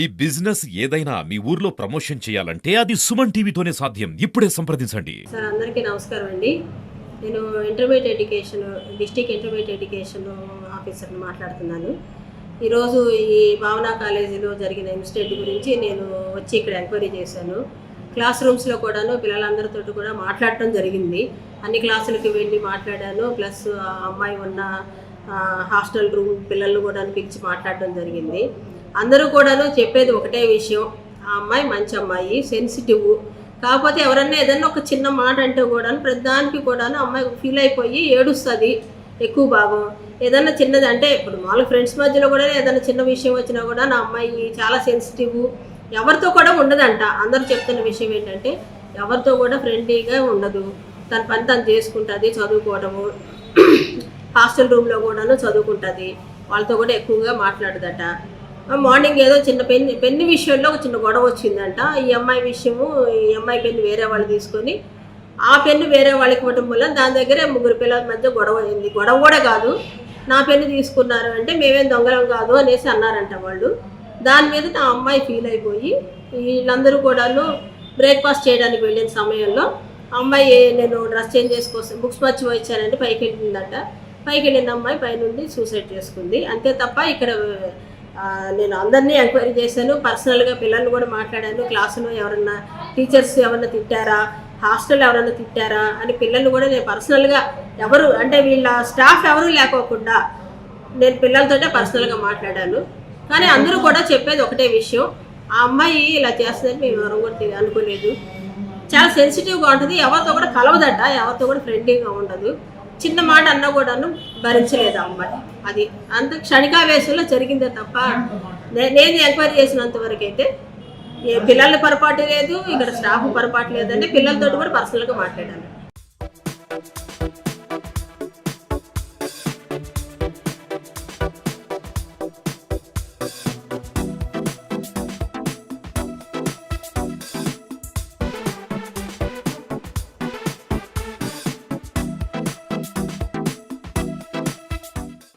ఈ బిజినెస్ ఏదైనా మీ ఊర్లో ప్రమోషన్ చేయాలంటే అది సుమన్ టీవీతోనే సాధ్యం. ఇప్పుడే సంప్రదించండి. సార్ అందరికీ నమస్కారం అండి. నేను intermediate education district intermediate education ఆఫీసర్ని మాట్లాడుతున్నాను. ఈరోజు ఈ భావన కాలేజీలో జరిగిన ఇన్సిడెంట్ గురించి నేను వచ్చి ఇక్కడ ఎంక్వైరీ చేశాను. క్లాస్ రూమ్స్లో కూడాను పిల్లలందరితో కూడా మాట్లాడటం జరిగింది. అన్ని క్లాసులకి వెళ్ళి మాట్లాడాను. ప్లస్ ఆ అమ్మాయి ఉన్న హాస్టల్ రూమ్ పిల్లలు కూడా పిలిచి మాట్లాడటం జరిగింది. అందరూ కూడాను చెప్పేది ఒకటే విషయం, ఆ అమ్మాయి మంచి అమ్మాయి, సెన్సిటివ్. కాకపోతే ఎవరన్నా ఏదన్నా ఒక చిన్న మాట అంటే కూడా ప్రతిదానికి కూడాను అమ్మాయి ఫీల్ అయిపోయి ఏడుస్తుంది ఎక్కువ భాగం. ఏదన్నా చిన్నది అంటే ఇప్పుడు మామూలు ఫ్రెండ్స్ మధ్యలో కూడా ఏదైనా చిన్న విషయం వచ్చినా కూడా నా అమ్మాయి చాలా సెన్సిటివ్, ఎవరితో కూడా ఉండదంట. అందరూ చెప్తున్న విషయం ఏంటంటే ఎవరితో కూడా ఫ్రెండ్లీగా ఉండదు, తన పని తను చేసుకుంటుంది, చదువుకోవడము, హాస్టల్ రూమ్లో కూడాను చదువుకుంటుంది, వాళ్ళతో కూడా ఎక్కువగా మాట్లాడదట. మార్నింగ్ ఏదో చిన్న పెన్ను విషయంలో ఒక చిన్న గొడవ వచ్చిందంట. ఈ అమ్మాయి విషయము, ఈ అమ్మాయి పెన్ను వేరే వాళ్ళు తీసుకొని ఆ పెన్ను వేరే వాళ్ళకి ఇవ్వడం వల్ల దాని దగ్గరే ముగ్గురు పిల్లల మధ్య గొడవ అయింది. గొడవ కూడా కాదు, నా పెన్ను తీసుకున్నారు అంటే మేమేం దొంగలం కాదు అనేసి అన్నారంట వాళ్ళు. దాని మీద నా అమ్మాయి ఫీల్ అయిపోయి వీళ్ళందరూ కూడాను బ్రేక్ఫాస్ట్ చేయడానికి వెళ్ళిన సమయంలో అమ్మాయి నేను డ్రెస్ చేంజ్ చేసుకోసం బుక్స్ మర్చి వచ్చానంటే పైకి వెళ్ళిందంట. పైకి వెళ్ళిన అమ్మాయి పైనుండి సూసైడ్ చేసుకుంది. అంతే తప్ప ఇక్కడ నేను అందరినీ ఎంక్వైరీ చేశాను. పర్సనల్గా పిల్లల్ని కూడా మాట్లాడాను. క్లాసులో ఎవరన్నా టీచర్స్ ఎవరన్నా తిట్టారా, హాస్టల్లో ఎవరన్నా తిట్టారా అని పిల్లల్ని కూడా నేను పర్సనల్గా ఎవరు అంటే వీళ్ళ స్టాఫ్ ఎవరూ లేకోకుండా నేను పిల్లలతోటే పర్సనల్గా మాట్లాడాను. కానీ అందరూ కూడా చెప్పేది ఒకటే విషయం, ఆ అమ్మాయి ఇలా చేస్తుందని మేము ఎవరు కూడా అనుకోలేదు. చాలా సెన్సిటివ్గా ఉంటుంది, ఎవరితో కూడా కలవదట, ఎవరితో కూడా ఫ్రెండ్లీగా ఉండదు. చిన్న మాట అన్నా కూడాను భరించలేదు ఆ అమ్మాయి. అది అంత క్షణికావేశంలో జరిగిందే తప్ప నేను ఎంక్వైరీ చేసినంత వరకు అయితే పిల్లల పొరపాటు లేదు, ఇక్కడ స్టాఫ్ పొరపాటు లేదంటే పిల్లలతో కూడా పర్సనల్గా మాట్లాడాను.